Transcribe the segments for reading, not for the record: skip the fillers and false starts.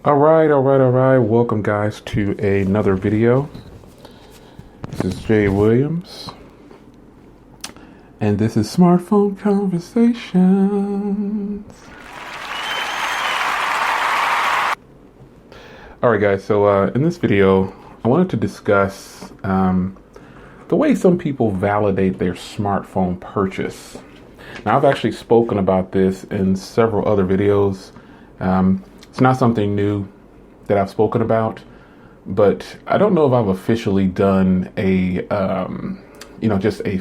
All right. Welcome, guys, to another video. This is Jay Williams, and this is Smartphone Conversations. All right, guys. So in this video, I wanted to discuss the way some people validate their smartphone purchase. Now, I've actually spoken about this in several other videos. It's not something new that I've spoken about, but I don't know if I've officially done just a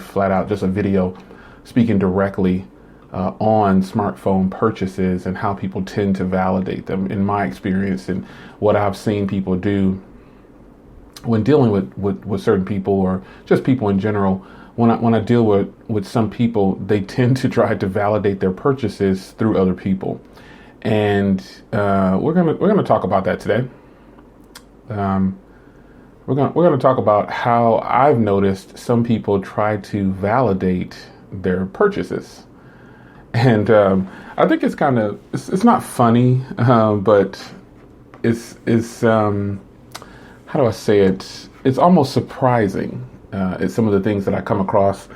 video speaking directly on smartphone purchases and how people tend to validate them in my experience and what I've seen people do when dealing with certain people or just people in general. When I deal with some people, they tend to try to validate their purchases through other people. And we're gonna talk about that today. We're gonna talk about how I've noticed some people try to validate their purchases, and I think it's it's not funny, but it's how do I say it? It's almost surprising. It's some of the things that I come across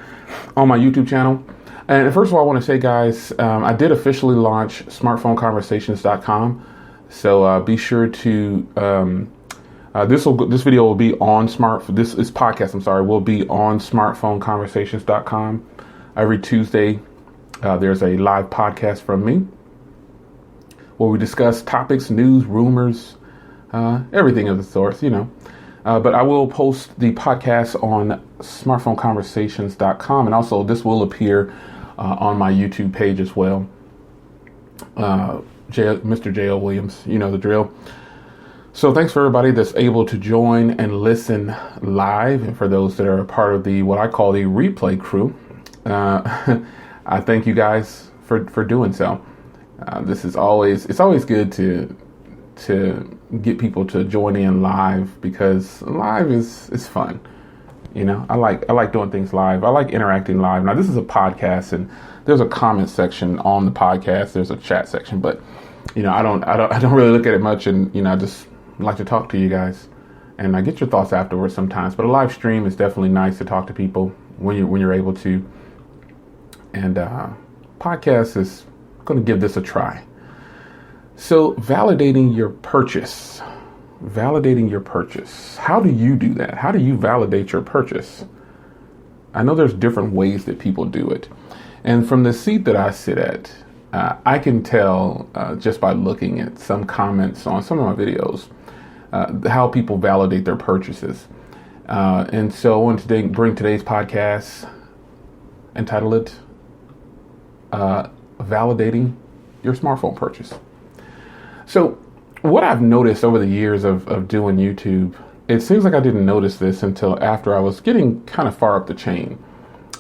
on my YouTube channel. And first of all, I want to say, guys, I did officially launch smartphoneconversations.com. So be sure to this video will be on this podcast. Will be on smartphoneconversations.com. Every Tuesday, there's a live podcast from me where we discuss topics, news, rumors, everything of the sort. But I will post the podcast on smartphoneconversations.com, and also this will appear on my YouTube page as well. Mr. J.L. Williams, you know the drill. So thanks for everybody that's able to join and listen live, and for those that are a part of what I call the replay crew, I thank you guys for doing so. It's always good to get people to join in live, because live is fun. I like doing things live. I like interacting live. Now, this is a podcast, and there's a comment section on the podcast. There's a chat section, but I don't really look at it much, and I just like to talk to you guys, and I get your thoughts afterwards sometimes. But a live stream is definitely nice to talk to people when you're able to. And podcast is going to give this a try. So, validating your purchase. How do you do that? How do you validate your purchase? I know there's different ways that people do it. And from the seat that I sit at, I can tell just by looking at some comments on some of my videos how people validate their purchases. And so I want to bring today's podcast, entitled it Validating Your Smartphone Purchase. So what I've noticed over the years of doing YouTube, it seems like I didn't notice this until after I was getting kind of far up the chain.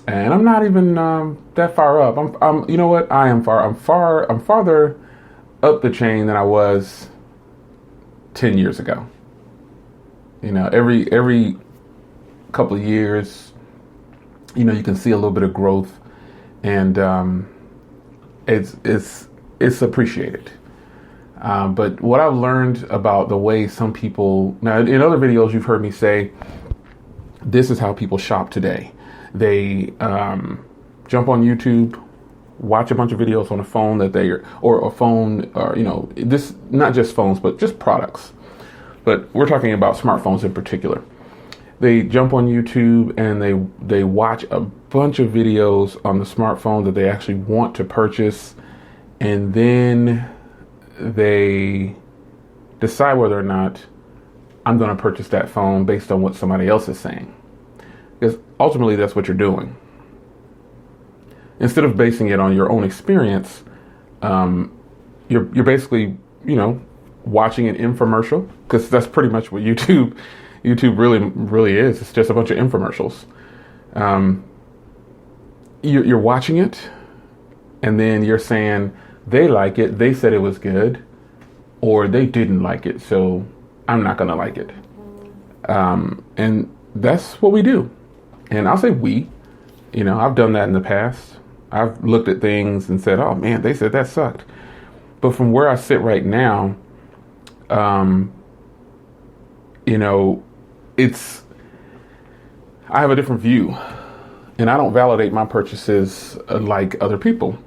And I'm not even that far up. I'm you know what? I am far. I'm farther up the chain than I was 10 years ago. Every couple of years, you can see a little bit of growth, and it's appreciated. But what I've learned about the way some people, now in other videos you've heard me say, this is how people shop today. They jump on YouTube, watch a bunch of videos on a phone or a phone, or this, not just phones, but just products. But we're talking about smartphones in particular. They jump on YouTube and they watch a bunch of videos on the smartphone that they actually want to purchase, and then they decide whether or not I'm going to purchase that phone based on what somebody else is saying. Because ultimately that's what you're doing. Instead of basing it on your own experience, you're basically, watching an infomercial, because that's pretty much what YouTube really is. It's just a bunch of infomercials. You're watching it, and then you're saying, they like it, they said it was good, or they didn't like it, so I'm not going to like it. And that's what we do. And I'll say we, I've done that in the past. I've looked at things and said, oh man, they said that sucked. But from where I sit right now, um, you know, I have a different view, and I don't validate my purchases like other people,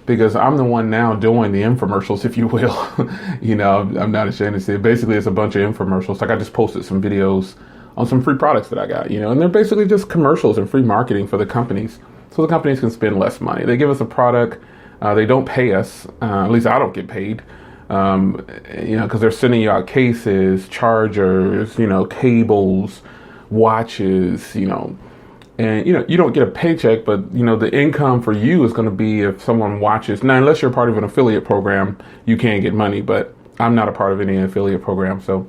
because I'm the one now doing the infomercials, if you will. I'm not ashamed to say it. Basically, it's a bunch of infomercials. Like, I just posted some videos on some free products that I got, and they're basically just commercials and free marketing for the companies, so the companies can spend less money. They give us a product. They don't pay us. At least I don't get paid. Because they're sending you out cases, chargers, cables, watches, and you don't get a paycheck, but the income for you is going to be if someone watches. Now, unless you're part of an affiliate program, you can't get money, but I'm not a part of any affiliate program. So,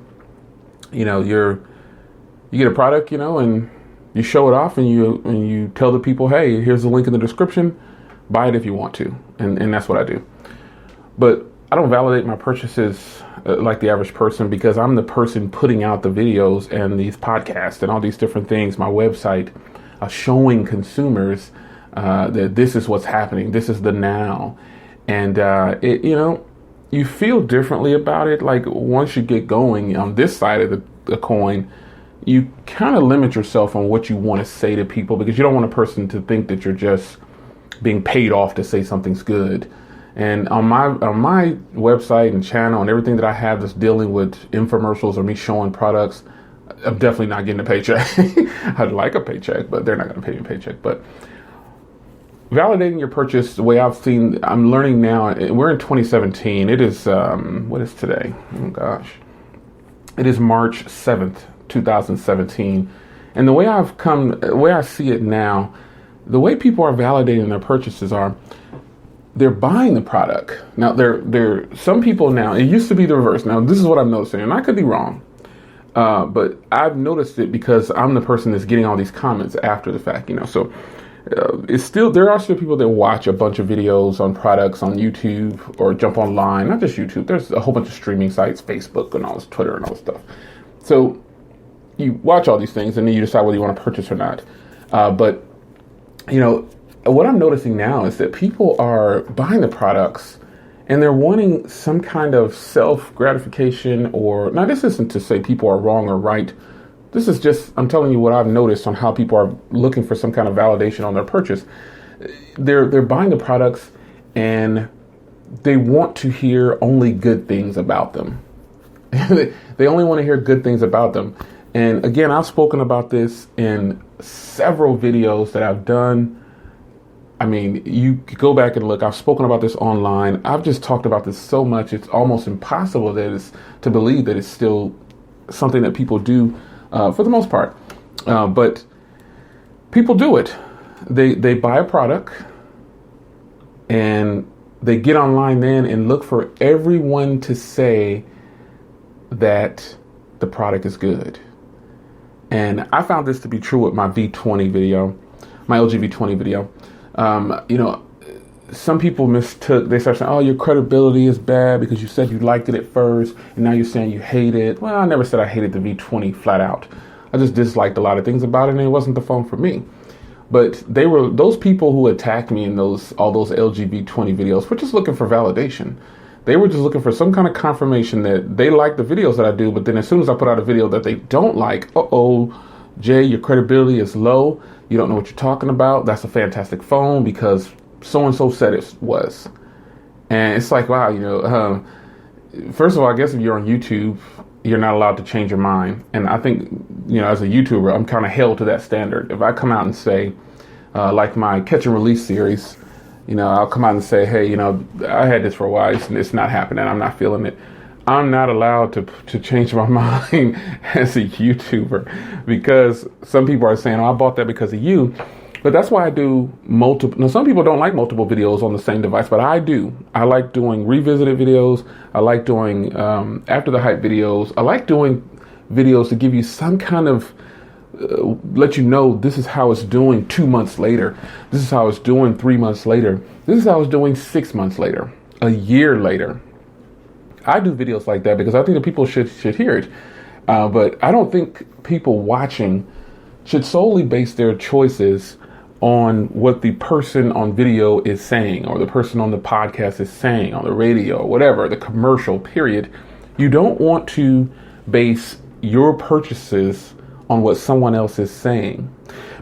you get a product, and you show it off, and you tell the people, hey, here's the link in the description, buy it if you want to. And that's what I do. But I don't validate my purchases like the average person, because I'm the person putting out the videos and these podcasts and all these different things, my website, showing consumers that this is what's happening. This is the now. And, you feel differently about it. Like, once you get going on this side of the coin, you kind of limit yourself on what you want to say to people, because you don't want a person to think that you're just being paid off to say something's good. And on my website and channel and everything that I have that's dealing with infomercials or me showing products, I'm definitely not getting a paycheck. I'd like a paycheck, but they're not going to pay me a paycheck. But validating your purchase, the way I'm learning now, we're in 2017. It is, what is today? Oh gosh. It is March 7th, 2017. And the way I see it now, the way people are validating their purchases are, they're buying the product. Now, they're some people now, it used to be the reverse. Now, this is what I'm noticing, and I could be wrong, but I've noticed it because I'm the person that's getting all these comments after the fact, So there are still people that watch a bunch of videos on products on YouTube or jump online, not just YouTube. There's a whole bunch of streaming sites, Facebook and all this, Twitter and all this stuff. So you watch all these things and then you decide whether you want to purchase or not. But what I'm noticing now is that people are buying the products and they're wanting some kind of self-gratification, or, now this isn't to say people are wrong or right. This is just, I'm telling you what I've noticed on how people are looking for some kind of validation on their purchase. They're buying the products and they want to hear only good things about them. They only want to hear good things about them. And again, I've spoken about this in several videos that I've done. I mean, you could go back and look. I've spoken about this online. I've just talked about this so much. It's almost impossible to believe that it's still something that people do for the most part. But people do it. They buy a product and they get online then and look for everyone to say that the product is good. And I found this to be true with my V20 video, my LG V20 video. Some people they start saying, oh, your credibility is bad because you said you liked it at first and now you're saying you hate it. Well, I never said I hated the V20 flat out. I just disliked a lot of things about it, and it wasn't the phone for me. But they were those people who attacked me in all those LG V20 videos were just looking for validation. They were just looking for some kind of confirmation that they like the videos that I do, but then as soon as I put out a video that they don't like, Jay, your credibility is low. You don't know what you're talking about. That's a fantastic phone because so-and-so said it was. And it's like, wow, first of all, I guess if you're on YouTube, you're not allowed to change your mind. And I think, as a YouTuber, I'm kind of held to that standard. If I come out and say, like my catch and release series, I'll come out and say, hey, I had this for a while. It's not happening. I'm not feeling it. I'm not allowed to change my mind as a YouTuber, because some people are saying, I bought that because of you. But that's why I do multiple. Now, some people don't like multiple videos on the same device, but I do. I like doing revisited videos. I like doing after the hype videos. I like doing videos to give you some kind of let you know this is how it's doing 2 months later. This is how it's doing 3 months later. This is how it's doing 6 months later, a year later. I do videos like that because I think that people should hear it. But I don't think people watching should solely base their choices on what the person on video is saying, or the person on the podcast is saying, on the radio, or whatever, the commercial, period. You don't want to base your purchases on what someone else is saying,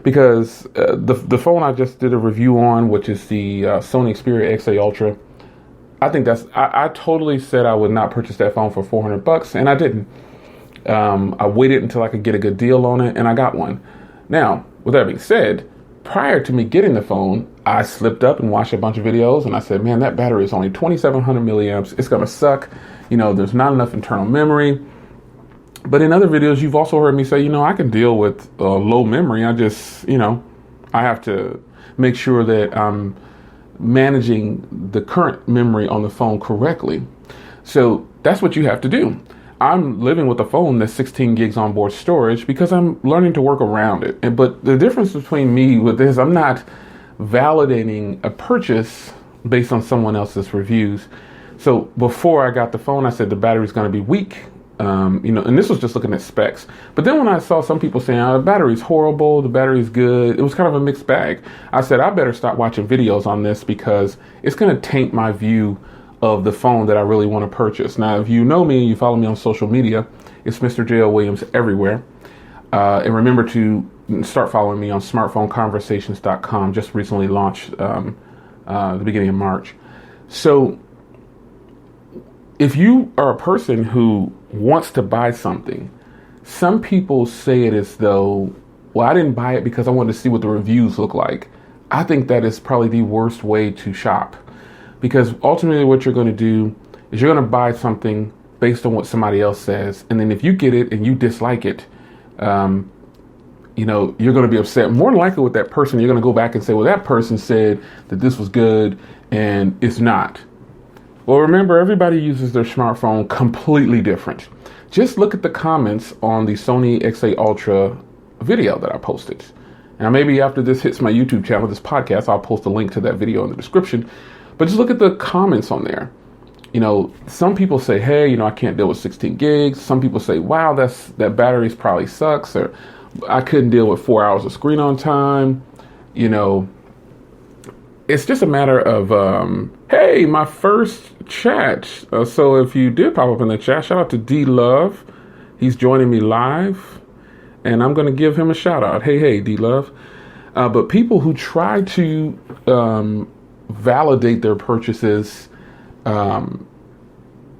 because the phone I just did a review on, which is the Sony Xperia XA Ultra, I totally said I would not purchase that phone for $400, and I didn't. I waited until I could get a good deal on it, and I got one. Now, with that being said, prior to me getting the phone, I slipped up and watched a bunch of videos, and I said, man, that battery is only 2,700 milliamps. It's going to suck. There's not enough internal memory. But in other videos, you've also heard me say, I can deal with low memory. I just, I have to make sure that I'm managing the current memory on the phone correctly. So that's what you have to do. I'm living with a phone that's 16 gigs onboard storage because I'm learning to work around it. But the difference between me with this, I'm not validating a purchase based on someone else's reviews. So before I got the phone, I said the battery's going to be weak. And this was just looking at specs. But then when I saw some people saying, the battery's horrible, the battery's good, it was kind of a mixed bag. I said, I better stop watching videos on this because it's going to taint my view of the phone that I really want to purchase. Now, if you know me and you follow me on social media, it's Mr. J.O. Williams everywhere. And remember to start following me on smartphoneconversations.com. Just recently launched the beginning of March. So if you are a person who wants to buy something, some people say it as though, well, I didn't buy it because I wanted to see what the reviews look like. I think that is probably the worst way to shop, because ultimately what you're going to do is you're going to buy something based on what somebody else says. And then if you get it and you dislike it, you're going to be upset. More than likely with that person, you're going to go back and say, well, that person said that this was good and it's not. Well, remember, everybody uses their smartphone completely different. Just look at the comments on the Sony XA Ultra video that I posted. Now, maybe after this hits my YouTube channel, this podcast, I'll post a link to that video in the description. But just look at the comments on there. Some people say, hey, I can't deal with 16 gigs. Some people say, wow, that battery probably sucks. Or I couldn't deal with 4 hours of screen on time. It's just a matter of, hey, my first chat. So if you did pop up in the chat, shout out to D Love. He's joining me live, and I'm going to give him a shout out. Hey, D Love. But people who try to validate their purchases by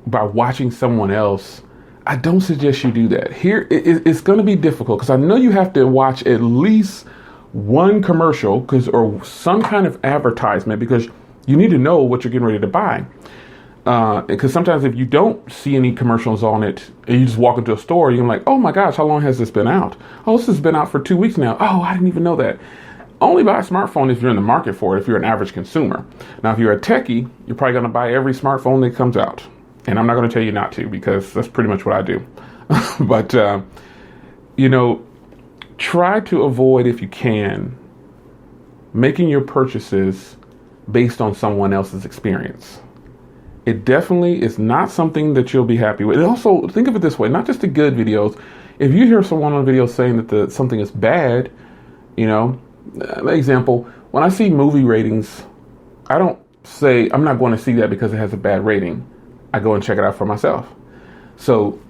watching someone else, I don't suggest you do that. Here, it's going to be difficult because I know you have to watch at least one commercial or some kind of advertisement, because you need to know what you're getting ready to buy. Because sometimes if you don't see any commercials on it and you just walk into a store, you're like, oh my gosh, how long has this been out? Oh, this has been out for 2 weeks now. Oh, I didn't even know that. Only buy a smartphone if you're in the market for it, if you're an average consumer. Now, if you're a techie, you're probably going to buy every smartphone that comes out. And I'm not going to tell you not to, because that's pretty much what I do. But, try to avoid, if you can, making your purchases based on someone else's experience. It definitely is not something that you'll be happy with. And also, think of it this way, not just the good videos. If you hear someone on a video saying that something is bad, example, when I see movie ratings, I don't say, I'm not going to see that because it has a bad rating. I go and check it out for myself. So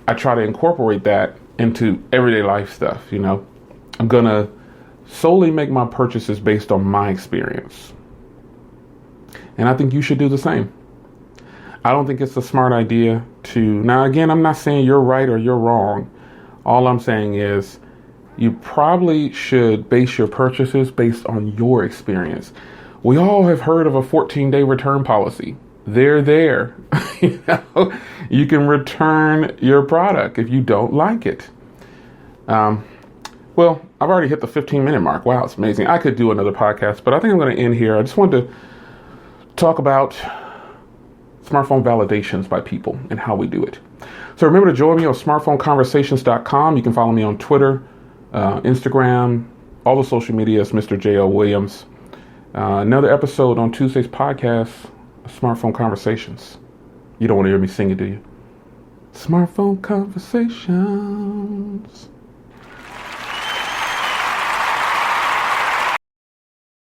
I try to incorporate that into everyday life stuff. I'm going to solely make my purchases based on my experience. And I think you should do the same. I don't think it's a smart idea to, now again, I'm not saying you're right or you're wrong. All I'm saying is you probably should base your purchases based on your experience. We all have heard of a 14-day return policy. They're there. You can return your product if you don't like it. Well, I've already hit the 15-minute mark. Wow, it's amazing. I could do another podcast, but I think I'm going to end here. I just wanted to talk about smartphone validations by people and how we do it. So remember to join me on smartphoneconversations.com. You can follow me on Twitter, Instagram, all the social media is Mr. J.O. Williams. Another episode on Tuesday's podcast, Smartphone Conversations. You don't want to hear me sing it, do you? Smartphone Conversations.